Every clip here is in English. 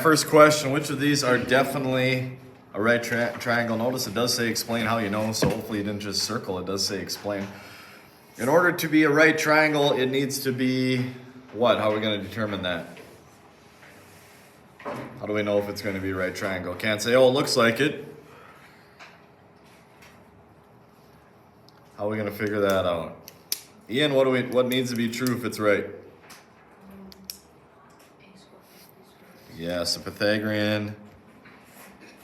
First question, which of these are definitely a right triangle? Notice it does say explain how you know, so hopefully you didn't just circle, it does say explain. In order to be a right triangle, it needs to be what? How are we going to determine that? How do we know if it's going to be a right triangle? Can't say, oh, it looks like it. How are we going to figure that out? Ian, what needs to be true if it's right? Yes, the Pythagorean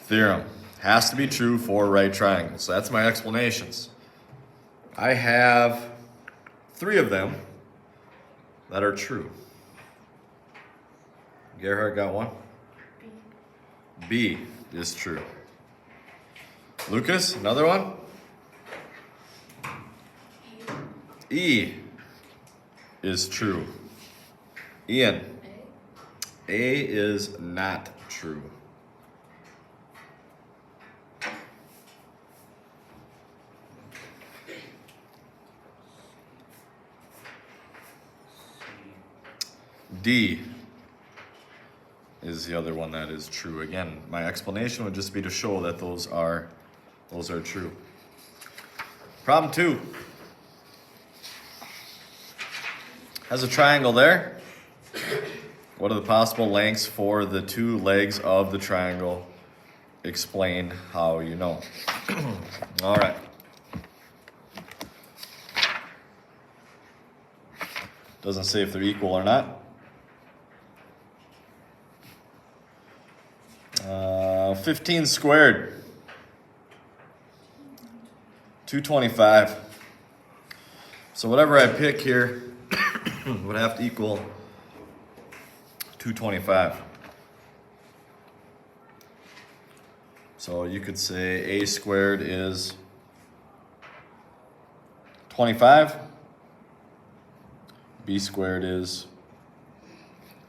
theorem has to be true for right triangles. So that's my explanations. I have 3 of them that are true. Gerhard got one? B is true. Lucas, another one? E is true. Ian? A is not true. D is the other one that is true. Again, my explanation would just be to show that those are true. Problem 2. Has a triangle there. What are the possible lengths for the 2 legs of the triangle? Explain how you know. All right. Doesn't say if they're equal or not. 15 squared. 225. So whatever I pick here would have to equal 225. So you could say a squared is 25. B squared is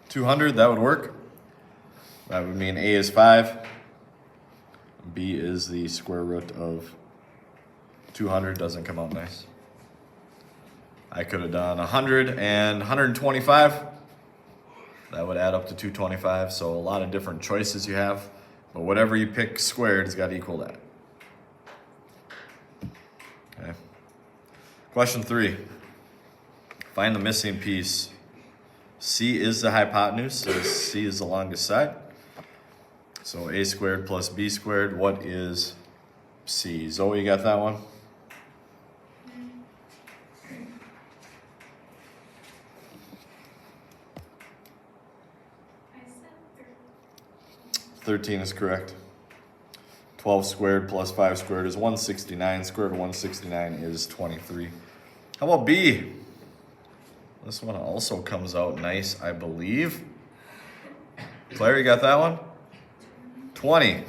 200. That would work. That would mean a is 5. B is the square root of 200. Doesn't come out nice. I could have done 100 and 125. That would add up to 225. So a lot of different choices you have. But whatever you pick squared has got to equal that. Okay. Question 3. Find the missing piece. C is the hypotenuse, so C is the longest side. So a squared plus b squared, what is C? Zoe, you got that one? I said 13 is correct. 12 squared plus 5 squared is 169. Square root of 169 is 23. How about B? This one also comes out nice, I believe. Claire, you got that one? 20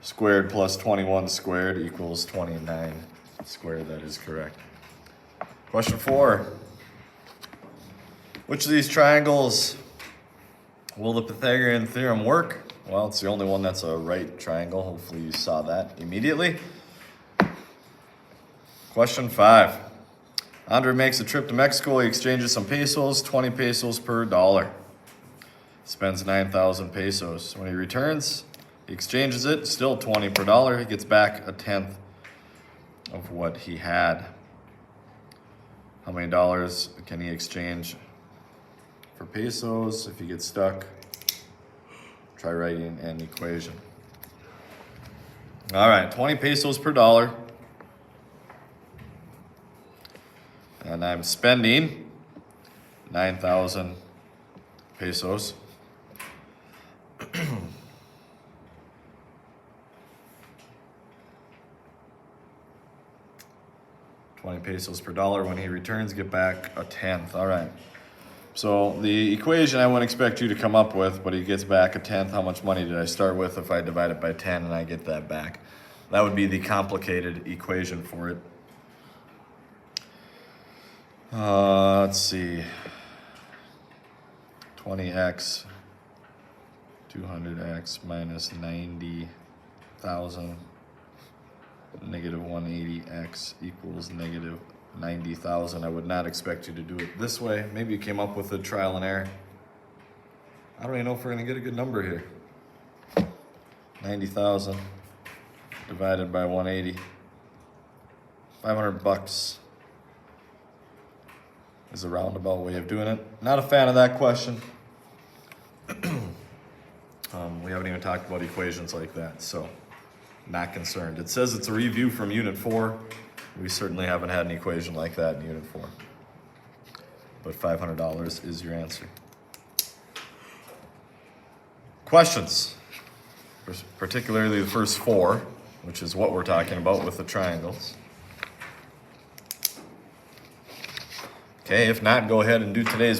squared plus 21 squared equals 29 squared. That is correct. Question 4. Which of these triangles will the Pythagorean theorem work? Well, it's the only one that's a right triangle. Hopefully you saw that immediately. Question 5. Andre makes a trip to Mexico. He exchanges some pesos, 20 pesos per dollar. Spends 9,000 pesos. When he returns, he exchanges it, still 20 per dollar. He gets back a tenth of what he had. How many dollars can he exchange for pesos? If you get stuck, try writing an equation. All right, 20 pesos per dollar. And I'm spending 9,000 pesos. 20 pesos per dollar. When he returns, get back a tenth. All right. So the equation I wouldn't expect you to come up with, but he gets back a tenth. How much money did I start with if I divide it by 10 and I get that back? That would be the complicated equation for it. Let's see. 20x, 200x minus 90,000, negative 180x equals negative 90,000. I would not expect you to do it this way. Maybe you came up with a trial and error. I don't even know if we're gonna get a good number here. 90,000 divided by 180. 500 bucks is a roundabout way of doing it. Not a fan of that question. We haven't even talked about equations like that, so not concerned. It says it's a review from Unit 4. We certainly haven't had an equation like that in Unit 4. But $500 is your answer. Questions? Particularly the first 4, which is what we're talking about with the triangles. Okay, if not, go ahead and do today's